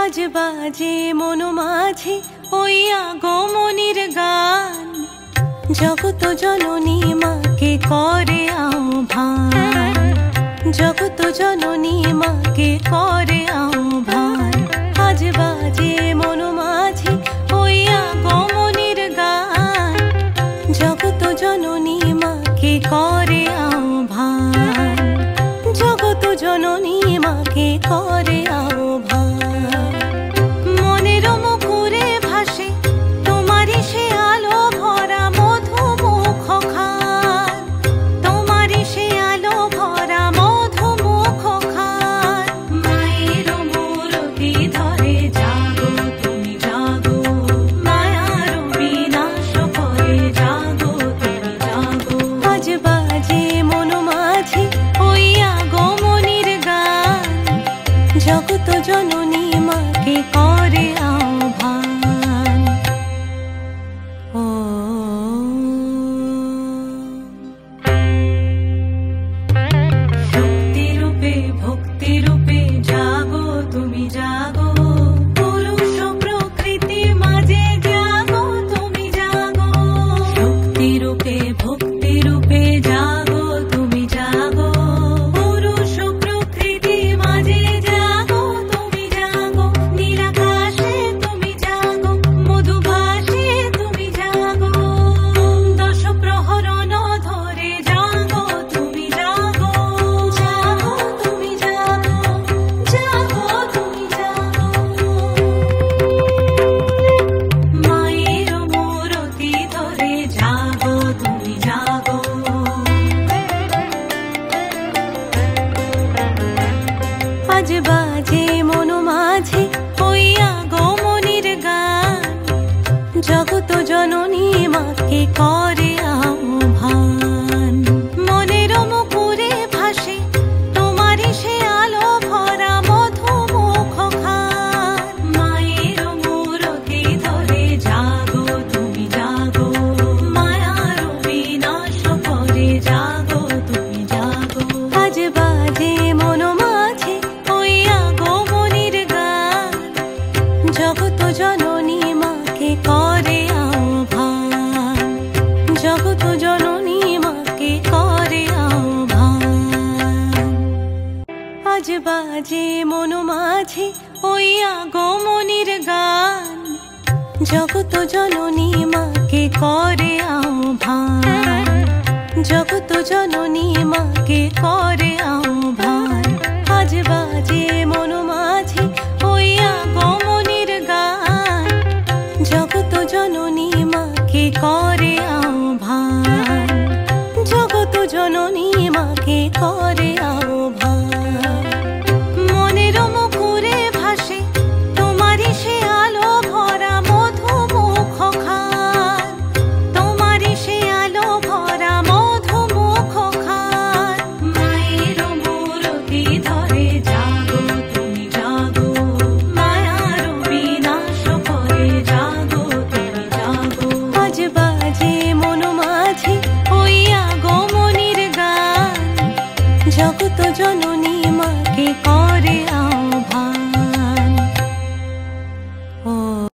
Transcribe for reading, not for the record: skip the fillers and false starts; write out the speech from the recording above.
আজ বাজে মন মাঝে ওই আগমনীর গান, জগত জননী মাকে করে আহ্বান, জগত জননী মাকে করে আহ্বান। আজ বাজে মন মাঝে ওই আগমনীর গান, জগত জননী মাকে করে আহ্বান, জগত জননী মাকে করে আহ্বান। মনের মুখরে ভাসে তোমারই সে আলো ভরা মধুমুখ খান, তোমারই সে আলো ভরা মধুমুখ খান। মায়ের মূরতি ধরে জাগো তুমি জাগো, মায়ার বিনাশ করে জাগো তুমি জাগো। আজ বাজে মন মাঝে ওই আগমনীর গান, জগত জননী মাকে করে আহ্বান। ও শক্তি রূপে ভক্তি রূপে জাগো তুমি জাগো, পুরুষ প্রকৃতি মাঝে জাগো তুমি জাগো। শক্তি রূপে ভক্তি রূপে জাগো তুমি জাগো, পুরুষ প্রকৃতি মাঝে জাগো তুমি জাগো। নীলাকাশে তুমি জাগো, মধুভাসে তুমি জাগো, দশ প্রহরণ ধরে জাগো তুমি জাগো, জাগো তুমি জাগো, জাগো তুমি জাগো। মায়ের মূরতি ধরে জাগো তুমি জাগো। আজ বাজে মন মাঝে ওই আগমনীর গান, জগত জননী মাকে করে আহ্বান। মনের মুখরে ভাসে তোমারই সে আলো ভরা মধুমুখ খান। মায়ের মূরতি ধরে জাগো তুমি জাগো, মায়ার বিনাশ করে জাগো তুমি জাগো। আজ বাজে মন মাঝে ওই আগমনীর গান, জগত জননী মাকে করে আহ্বান, জগত জননী মাকে করে আহ্বান। আজ বাজে মন মাঝে ওই আগমনীর গান, জগত জননী মাকে করে আহ্বান, জগত জননী মাকে করে আহ্বান। আজ বাজে মন মাঝে